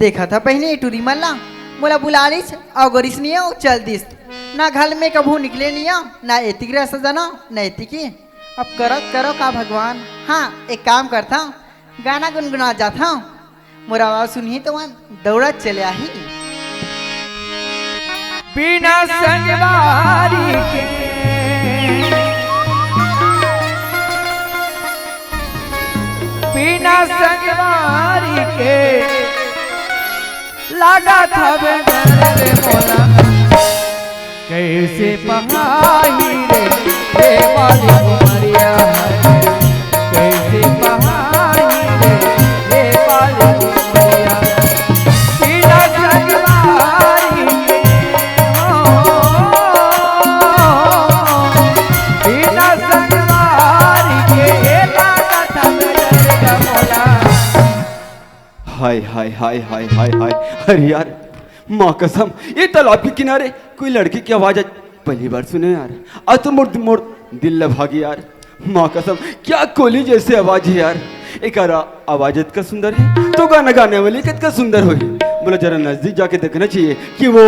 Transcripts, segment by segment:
देखा था पहले टूरी मल्ला बोला बुला लीस और गोरिस नहीं हो चल दिस ना घर में कभू निकले नहीं हो ना एतिक रे सजना ना एतिकी अब करो करो का भगवान। हाँ एक काम करता हूँ गाना गुनगुना जाता हूँ मोरा आवाज सुनी तो वन दौड़ा चले ही बिना संगवारी के बिना संगवारी के लागा था बेदर्द मोला कैसे बहाई रे वाली उमरिया कैसे बहाई रे वाली उमरिया बिना संगवारी के बिना संगवारी के लागा था बेदर्द मोला। हाय हाय हाय हाय हाय हाय अरे यार माँ कसम ये तालाब के किनारे कोई लड़की की आवाज आज पहली बार सुने यार। आज तो मोड़ दिल लभागी यार। माँ कसम क्या कोहली जैसे आवाज है यार। एक आवाज इतना सुंदर है तो गाना गाने वाली कितना सुंदर हो बोला जरा नजदीक जाके देखना चाहिए कि वो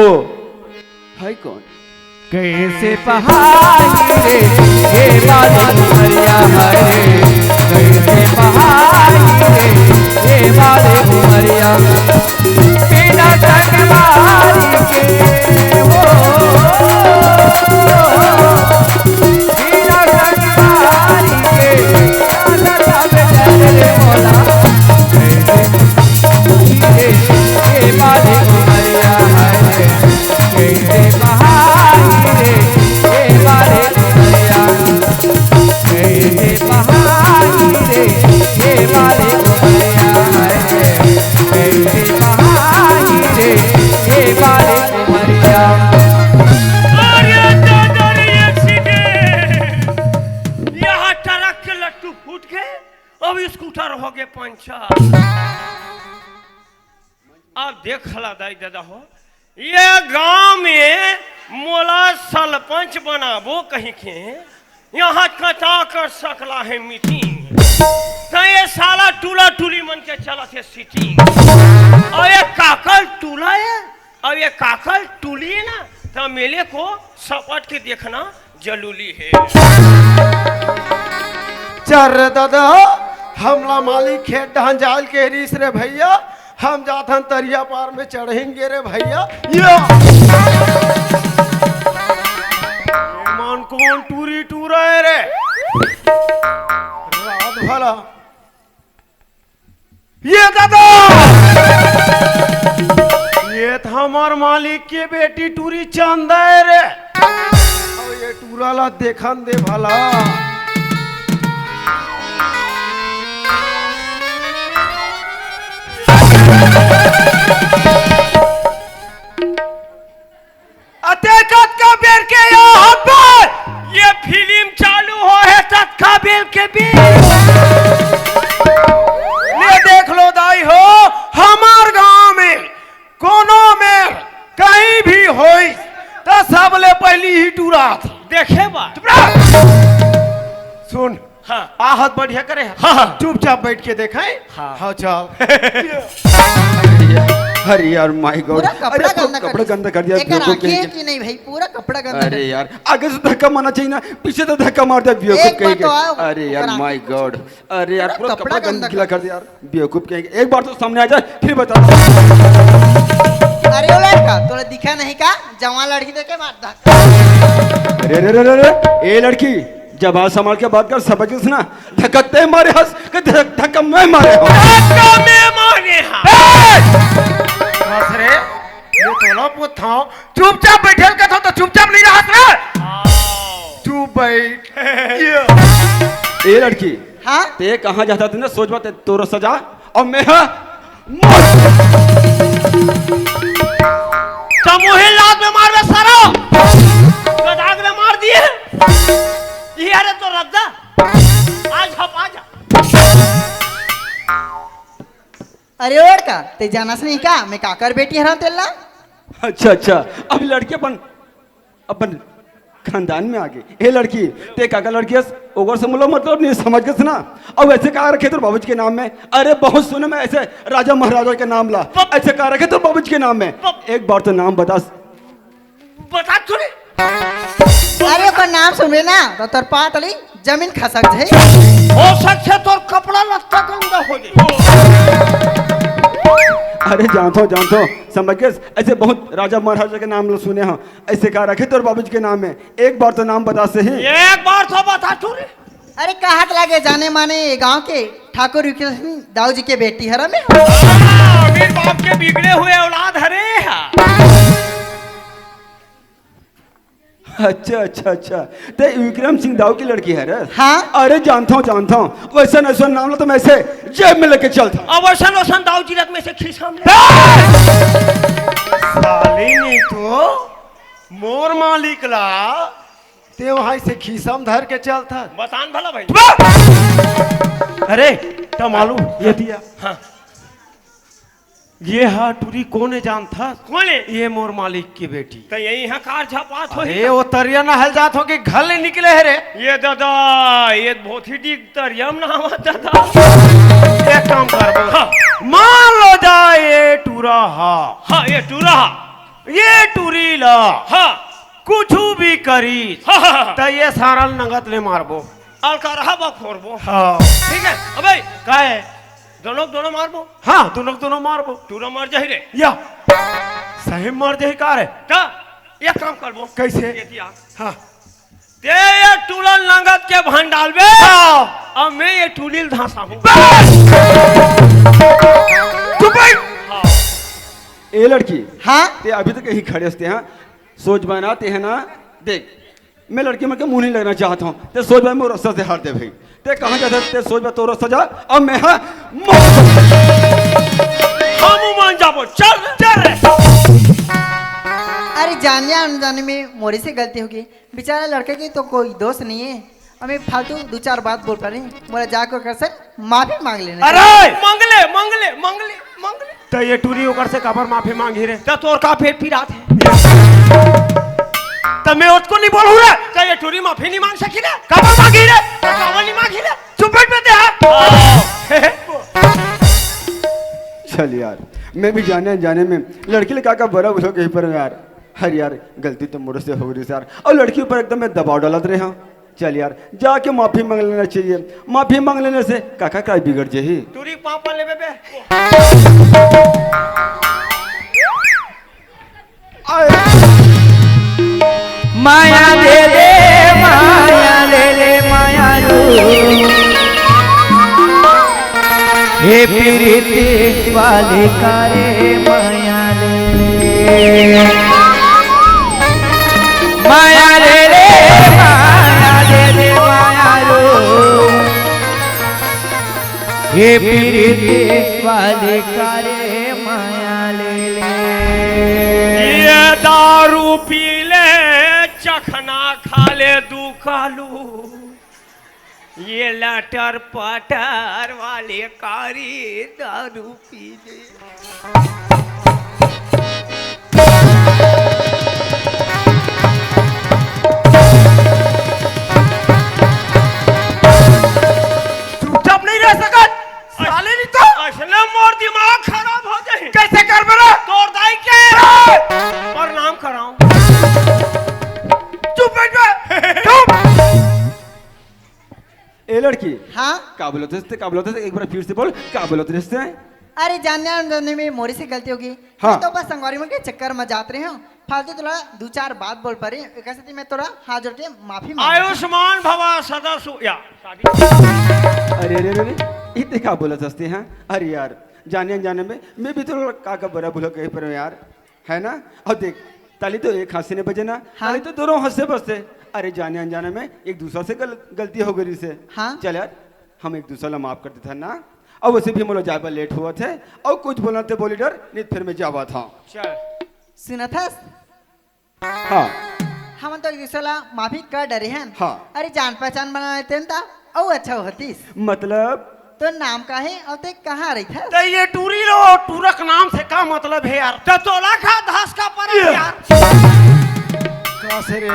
है कौन। कैसे पहाड़ी रे ये वाली उमरिया है कैसे पहाड़ी रे ये वाली उमरिया बिना संगवारी के हो बिना संगवारी के लागा था बेदर्द मोला कैसे ये वाली उमरिया है कैसे पहाड़ी रे ये वाली उमरिया कैसे पहाड़ी रे ये वाली उमरिया है कैसे पहाड़ी रे ये वाली उमरिया। अरे दादा रे एक्सीडेंट यहाँ ट्रक के लट्टू फूट गए अब स्कूटर हो गए पंचर। अब देख ला दाई दादा हो ये गांव में मोला सरपंच बनाबो कहीं के यहाँ कटा कर सकला है मीटिंग तो ये साला टूला टूली मन के चला थे सीटिंग और ये काकल टूला है और ये काकल टूली है ना तो मेले को सपट के देखना जरूरी है। चल रे दादा हमला मालिक खेत डहन जाल के रिस रे भैया हम जाथन तरिया पार में चढ़ेंगे रे भैया। मन कौन टूरी टूरा है रे रात भला ये दादा ये था हमार मालिक के बेटी टूरी चंदा है रे और ये टूरा ला देखन दे भला। अतेकत का बेर के यहाँ पर ये फिल्म चालू हो है तत्का बेर के बीच ले देख लो दाई हो हमार गांव में कोनो में कहीं भी होई तो सबले पहली ही टूरा देखे बा सुन हाँ आहत बढ़िया करे हाँ चुपचाप बैठ के देखें हाँ। हाँ चल अरे यार माय गॉड पूरा कपड़ा गंदा कपड़ा गंदा कर दिया एक राखी है कि नहीं भाई पूरा कपड़ा गंदा अरे यार आगे से धक्का मारना चाहिए ना पीछे तो धक्का मार दिया बेवकूफ कहेंगे। अरे यार माय गॉड अरे यार पूरा कपड़ा गंदा खिला कर दिया यार बेवकूफ कहेंगे। एक बार तो सामने आ जाए फिर बता। अरे ओ लड़का तोरा दिखा नहीं का जवान लड़की देखे मार धक्का। अरे रे रे रे रे ए लड़की जब आज संभाल के बात कर समझ ना धक्का ते मारे हंस कि धक्का मैं मारे हूं धक्का मैं मारे बस रे ये तोला पुथा चुपचाप बैठल का तो चुपचाप नहीं रहत रे चुप बैठ ए लड़की हाँ ते कहां जाता तू ना सोच बात तोरा सजा और मैं हां समूह लात में मार दे सारा गदाग ने मार दिए ये अरे तो रद्दा आज हप आजा। अरे और का ते जाना से नहीं का मैं काकर बेटी हरा तेला। अच्छा अच्छा अब लड़की अपन अपन खानदान में आगे ये लड़की ते काका लड़की है ओगर से मुलो मतलब नहीं समझ के सुना अब ऐसे कहा रखे तो बाबूजी के नाम में अरे बहुत सुने मैं ऐसे राजा महाराजा के नाम ला ऐसे कहा रखे तो बाबूजी के नाम में एक बार तो नाम बता बता तूने अरे ओकर नाम सुनबे ना तो तोर पातली जमीन खसक जाए। हो सकते तोर कपड़ा लत्ता गंदा हो जाए। अरे जानतो समझ के ऐसे बहुत राजा महाराजा के नाम लो सुने हाँ ऐसे कहा रखे तो बाबूजी के नाम में एक बार तो नाम बता सही एक बार तो बता तूने अरे कहत लगे जाने माने गांव के ठाकुर दाऊ जी के बेटी हरा में अमीर बाप के बिगड़े हुए औलाद हरे अच्छा ते विक्रम सिंह दाऊ की लड़की है रे हाँ अरे जानता हूँ वैसा नाम लो तो मैं ऐसे जेब में लेके चलता अब वैसन दाऊ जी रत में से खिसम ले साली नहीं तो मोर मालिक ला ते वहां से खीसम धर के चलता। बतान भला भाई अरे तो मालूम ये दिया हाँ ये हा टूरी कौन जान था कौन है ये मोर मालिक की बेटी तो यही है कार झपात हो अरे वो तरिया ना हल जात हो कि घर ले निकले है रे ये दादा ये बहुत ही डिग तरियम ना हुआ दादा एक काम कर हाँ मान लो जा ये टूरा हाँ ये टूरा ये टूरी ला हाँ कुछ भी करी हाँ तो ये सारा नगद ले मारबो अलका रहा बखोरबो हाँ ठीक है अबे का है दोनों मारबो हाँ दोनों मारबो टूरा मार जाही रे या सही मार दे का रे का एक काम करबो कैसे ये दिया हाँ ते ये टूलन नगद के भान डालबे हाँ अब मैं ये टूलिल धांसा हूँ तू भाई ये लड़की हाँ ते अभी तक यही खड़े हंसते हैं सोच बनाते हैं ना देख मैं लड़की में के मुंह नहीं लगना चाहता हूँ ते सोच मैं रास्ता से हार दे भाई ते कहाँ जाता ते सोच में तो रास्ता जा अब मैं हाँ हम मान जाबो चल रे अरे जाने अनजाने में मोरी से गलती होगी बेचारा लड़के की तो कोई दोस्त नहीं है हमें फालतू दो चार बात बोल पा रहे मोरा जाकर कर सर माफी मांग लेना अरे मंगले तो ये टूरी होकर से कबर माफी मांगी रे तो तोर का पेट पिरात है तो मैं उसको नहीं बोलूँ रे क्या ये टूरी माफी नहीं मांग सकी रे कबर मांगी रे कावा नहीं मांगी रे चुपट में दे चल यार मैं भी जाने में लड़की ले का बड़ा बोलो कहीं पर यार हर यार गलती तो मुझसे हो रही यार और लड़की ऊपर एकदम मैं दबाव डालत रहे हाँ चल यार जाके माफी मांग लेना चाहिए माफी मांग लेने से काका का बिगड़ जाही टूरी पापा ले बे माया ले ले माया रो हे प्रीति वाले कारे माया ले माया ले माया रो हे प्रीति वाले कारे माया ले ये दारू पी ले चखना खा ले दू कालू ये लटर पटर वाले कारी दारू पी ले चुपचाप नहीं रह सकत साले नहीं तो असले मोर दिमाग खराब हो जाए कैसे कर बरा तोर दाई के प्रणाम कराऊं चुप बैठ चुप ए लड़की हाँ का बोलते थे एक बार फिर से बोल का बोलते थे अरे जानने अनजाने में मोरी से गलती होगी हाँ। मैं तो बस संगवारी में के चक्कर में जात रहे हूँ फालतू थोड़ा दो चार बात बोल पा रही कैसे मैं थोड़ा हाथ जोड़ के माफी मांग आयुष्मान भवा सदा सुया शादी अरे इतने का बोला सस्ते हैं अरे यार जाने में मैं भी तो का बड़ा बोलो कहीं पर यार है ना और देख ताली तो एक हाथ से नहीं बजे ना हाँ। ताली तो दोनों हंसते बसते अरे जाने अनजाने में एक दूसरा से गलती हो गई से हाँ। चल यार हम एक दूसरा ला माफ करते थे ना और वैसे भी हम लोग जाए लेट हुआ थे और कुछ बोलना थे बोली डर नहीं फिर मैं जावा था चल सुना था हाँ हम तो एक दूसरा माफी कर डरे हैं हाँ। अरे जान पहचान बना लेते हैं और अच्छा होती मतलब तो नाम का है और ते कहाँ रही था तो ये टूरी लो टूरक नाम से का मतलब है यार तो तोला खा घास का पर यार कैसे रे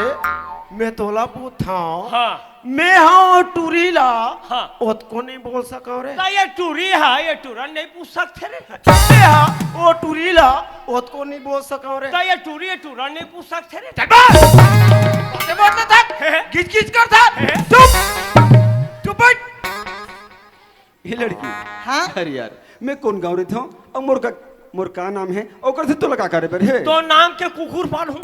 मैं तोला पूछा हाँ मैं हाँ टूरीला हाँ। ओत को नहीं बोल सका रे तो ये टूरी है, ये टूरन नहीं पूछ सकते रे। मैं हाँ ओ टूरीला ओत को नहीं बोल सका रे तो ये टूरन नहीं पूछ सकते रे। चल बस बातें बोलता था गिच गिच कर था चुप चुप बैठ ये लड़की हाँ? अरे यार मैं कौन गाँव रही था और मोर का नाम है ओकर से तो लगा करे पर है तो नाम के कुकुर पाल हूँ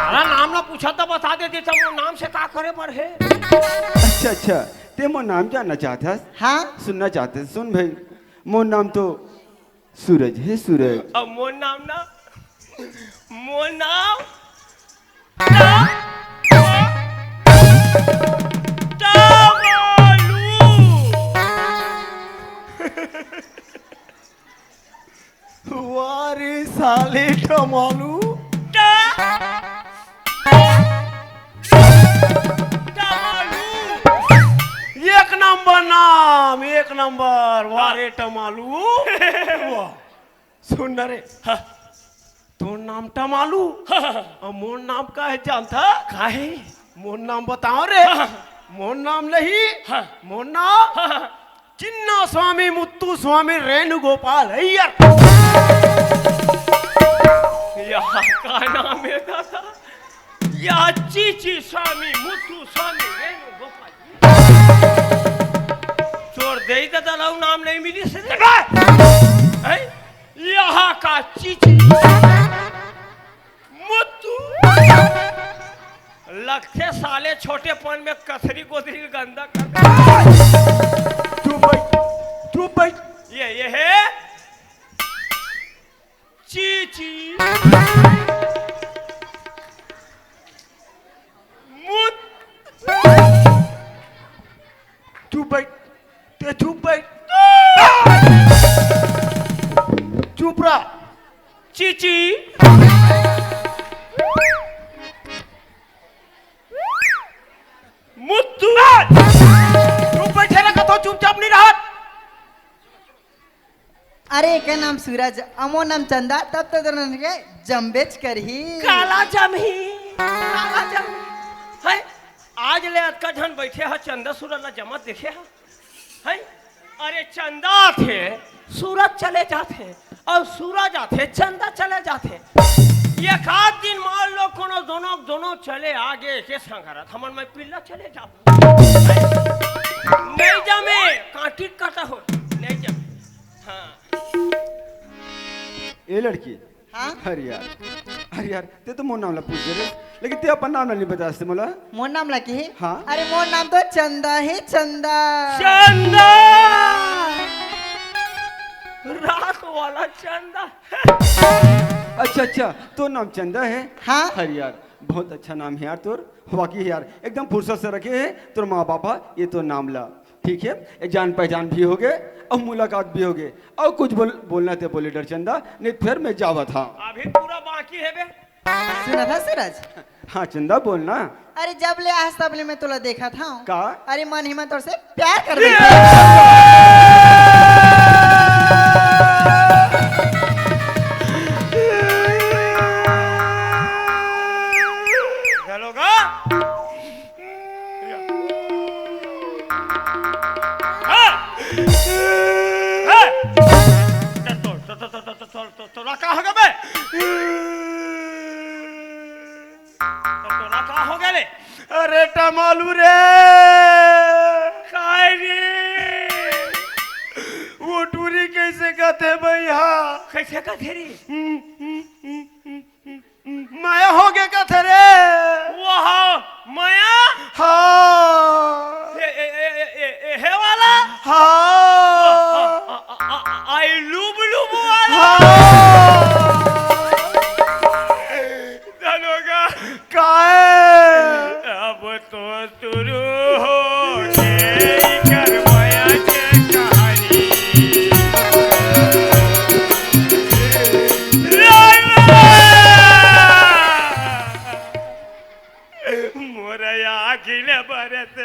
सारा नाम ना पूछा तो बता दे देता वो नाम से का करे पर है। अच्छा अच्छा ते मोर नाम जानना चाहता है हाँ सुनना चाहते हैं सुन भाई मोर नाम तो सूरज है सूरज अब मोर नाम ना मोर नाम वारे साले टमालू एक नंबर नाम एक नंबर वारे टमालू वाह सुन रे तो नाम टमालू और मोर नाम का है जानता का है मोर नाम बताओ रे मोर नाम नहीं मोर नाम चिन्ना स्वामी मुत्तू स्वामी रेणु गोपाल अय्यर यहाँ का नाम है दादा या चीची स्वामी मुत्तू स्वामी रेणु गोपाल छोड़ दे दादा लाऊ नाम नहीं मिली से यहाँ का चीची मुत्तू लगते साले छोटेपन में कथरी गोदरी गंदा कर चुप बैठ ये है चीची मुत चुप बैठ ते चुप बैठ चुप रहा चीची मुत्तू चुप बैठे रखा तो चुपचाप नहीं रहा अरे का नाम सूरज अमो नाम चंदा तब तो दोनों के जम्बेच कर ही काला जमही काला जम है आज ले अतका झन बैठे है चंदा सूरज ला जमा देखे है अरे चंदा थे सूरज चले जाते और सूरज आते चंदा चले जाते एक आध दिन मान लो कोनो दोनों चले आगे के संगरत हमन में पिल्ला चले जाओ नहीं जमे काटी काटा हो नहीं जमे हाँ ये लड़की हाँ? अरे यार ते तो मोर नाम ला पूछ दे लेकिन ते अपन नाम ला नहीं बता सकते मोला मोर नाम लगी है हाँ? अरे मोर नाम तो चंदा है चंदा चंदा रात वाला चंदा अच्छा अच्छा तो नाम चंदा है हाँ? अरे यार बहुत अच्छा नाम है यार तोर वाकई यार एकदम फुर्सत से रखे है तोर माँ पापा ये तो नाम ला ठीक है एक जान पहचान भी हो गए और मुलाकात भी हो गए और कुछ बोलना थे बोले डर चंदा नहीं फिर मैं जावा था अभी पूरा बाकी है बे सुना था सूरज हाँ चंदा बोलना अरे जब ले आज तब ले मैं तुला देखा था का अरे मन ही मन तोर से प्यार कर बैठे चलोगा तो रखा होगा बे तो रखा हो गए अरे टमालू रे काय रे वो टूरी कैसे कहते भैया कैसे का तेरी माया हो गया कहते रे वाह माया हाँ है वाला हाँ आई लूब लूब वाला चलोगा काहे अब तो शुरू हो गई कर माया की कहानी मोरया अखिल बरत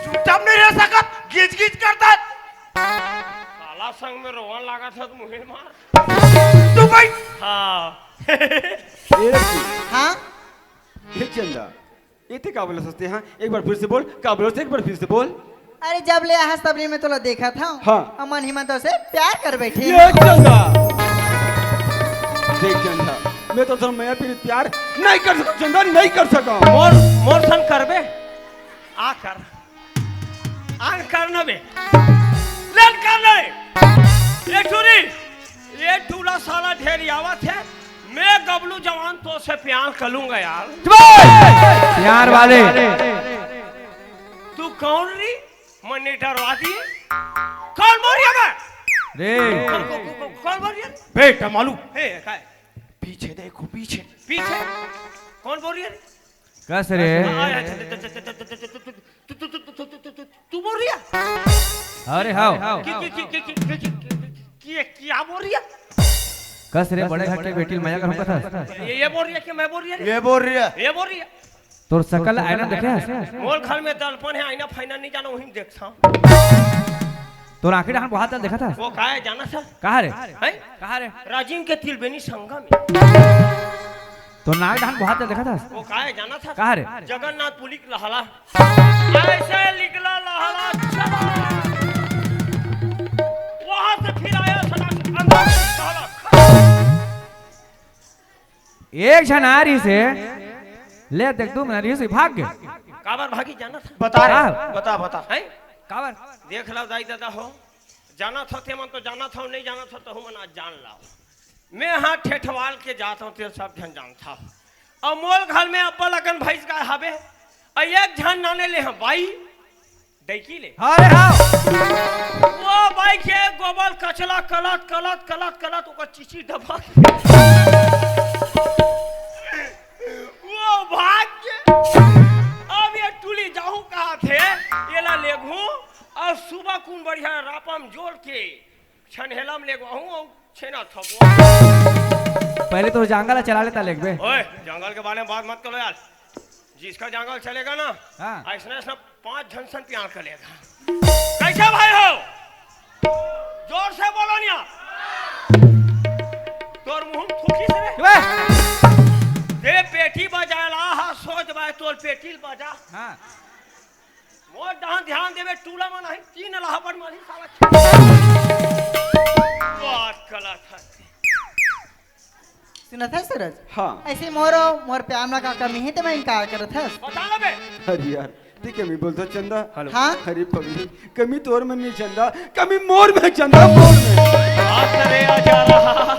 चुपचाप नहीं रह सकत गिच गिच करता संग में रोवन लगा था तो मुझे मार तू भाई हाँ हाँ ये चंदा ये थे का बोला सस्ते हाँ एक बार फिर से बोल का बोला एक बार फिर से बोल अरे जब ले आया तबले में तोला देखा था हाँ। अमन हिमंत से प्यार कर बैठे ये चंदा देख चंदा मैं तो मैं फिर प्यार नहीं कर सकता चंदा नहीं कर सका मोर मोर सन करबे आ कर न बे लेट कर ले ये टूरी ये टूला साला ढेर आवत है मैं गबलू जवान तो से प्यार करूंगा यार प्यार वाले तू कौन री मॉनिटर वादी कौन बोल रही है रे कौन बोल रही है बेटा मालू हे काय पीछे देखो पीछे पीछे कौन बोल रही है कस रे तू बोल रही है अरे हाउ क्या बोल रही है कस रे बड़े घाटे बेटी मजा कर हमका था ये बोल रही है कि मैं बोल रही है ये बोल रही है ये बोल रही है तोर सकल आईना देखे मोर घर में दर्पण है आईना फाइना नहीं जाना वहीं देखता तोर आंखें डाहन बहुत देखा था वो कहा है जाना था कहा रे हैं कहा रे राजीव के तिलबेनी संगम में तो नाक डाहन बहुत देखा था वो कहा है जाना था कहा रे जगन्नाथ पुलिक लहला ऐसे निकला लहला चला वहां से फिर आया सदा अंदर लहला एक झनारी से ले देख दू नारी से भाग गए काबर भागी जाना था बता हाँ। बता बता हैं कावर देख लो दाई दादा हो जाना था ते मन तो जाना था नहीं जाना था तो हम आज जान लाओ मैं यहाँ ठेठवाल के जाता हूँ तेरे सब झन जानता हूँ और मोल घर में अब्बा लगन भैंस गाय हबे और एक झन नाने ले हम बाई दैकी ले अरे हाउ वो बाई के गोबर कचला कलत कलत कलत कलत ओकर चिची दबा वो भाग के अब ये टुली जाऊं कहा थे ये ला लेगू और सुबह कौन बढ़िया रापम जोड़ के छनहेलम लेगू और छेना थपो पहले तो जंगल चला लेता लेक बे ओए जंगल के बारे में बात मत करो यार जिसका जंगल चलेगा ना हाँ। ऐसा ऐसा 5 झनसन प्यार करेगा कैसे भाई हो जोर से बोलो निया तोर मुंह थूकी से रे बे दे पेटी बजाला हा सोच बाय तोर पेटी बजा हां मोर दहां ध्यान देवे टूला में नहीं 3 लाहपट मारी साला बात कला था सुना था सूरज हाँ ऐसे मोर प्यार ना का कमी है तो मैं इनकार करत था बता ले बे अरे यार ठीक है मैं बोलता चंदा हाँ अरे पगली कमी तोर में नहीं चंदा कमी मोर में चंदा मोर में बात करे आ जा रहा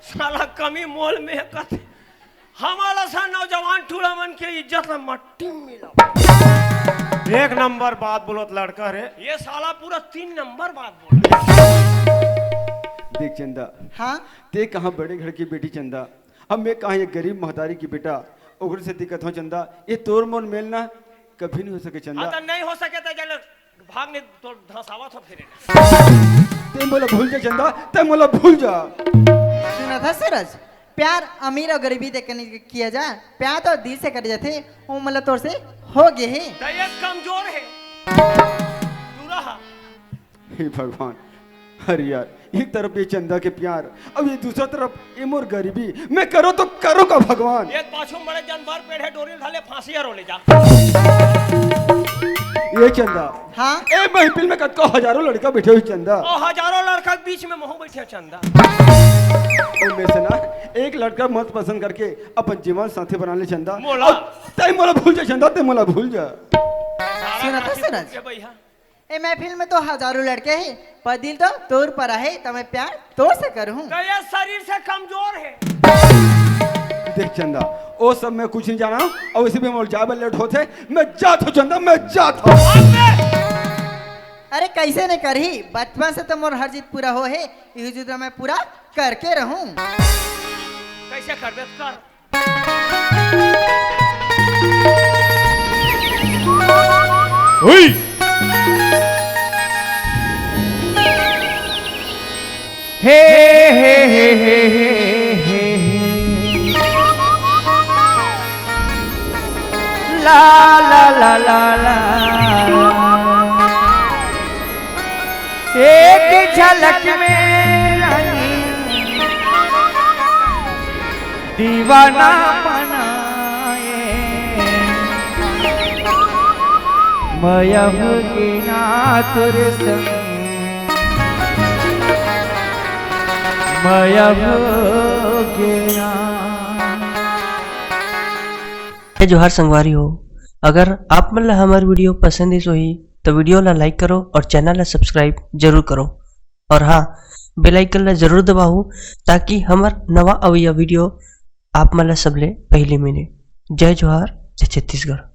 साला कमी मोल में कथे हमारा सा नौजवान टूला मन के इज्जत में मट्टी में मिला एक नंबर बात बोलत लड़का रे ये साला पूरा 3 नंबर बात बोला देख चंदा हाँ ते कहाँ बड़े घर की बेटी चंदा अब मैं कहाँ ये गरीब महतारी की बेटा ओकरे से दिक्कत हो चंदा ये तोर मोर मेलना कभी नहीं हो सके चंदा तो नहीं हो सके तो चल भाग ने तो धसावा था फिर ते मोला भूल जा चंदा ते मोला भूल जा सुना था सूरज प्यार अमीर और गरीबी देख कर नहीं किया जाए प्यार तो दिल से कर जाते वो मतलब तोर से हो गए है तो ये कमजोर है तू रहा हे भगवान अरे यार एक तरफ ये चंदा के प्यार अब ये दूसरा तरफ ये मोर गरीबी मैं करो तो करो का भगवान एक पाछू बड़े जानवर पेड़े डोरी धाले फांसी रो ले जा ये चंदा हाँ ए महफिल में कटको हजारों लड़का बैठे हुए चंदा और हजारों लड़का के बीच में मोह बैठे चंदा उनमें से ना एक लड़का मत पसंद करके अपन जीवन साथी बना ले चंदा मोला। और ते मोला भूल जा चंदा ते मोला भूल जा सुना था सूरज के भैया ए महफिल में तो हजारों लड़के हैं पर दिल तो तोर पर है तो मैं प्यार तोर से करूँ तो ये शरीर से कमजोर है देख चंदा ओ सब मैं कुछ नहीं जाना और वैसे भी मोर जाबल लेट होते मैं जात हूँ चंदा मैं जात हूँ अरे कैसे नहीं करही बचपन से तो मोर हर जीत पूरा हो है यही जीत मैं पूरा करके रहूं कैसे कर दे कर ओए हे हे हे हे हे ला ला ला ला ला एक झलक झलक में रानी दीवाना बनाए मयम के नातुर संग मयम के ना। जोहार संगवारी हो, अगर आप मन ला हमार वीडियो पसंद इस होही तो वीडियो ला लाइक करो और चैनल ला सब्सक्राइब जरूर करो और हाँ बेल आइकन ला जरूर दबाओ ताकि हमार नवा अवैया वीडियो आप मन ला सबले पहले मिले। जय जोहार, जय छत्तीसगढ़।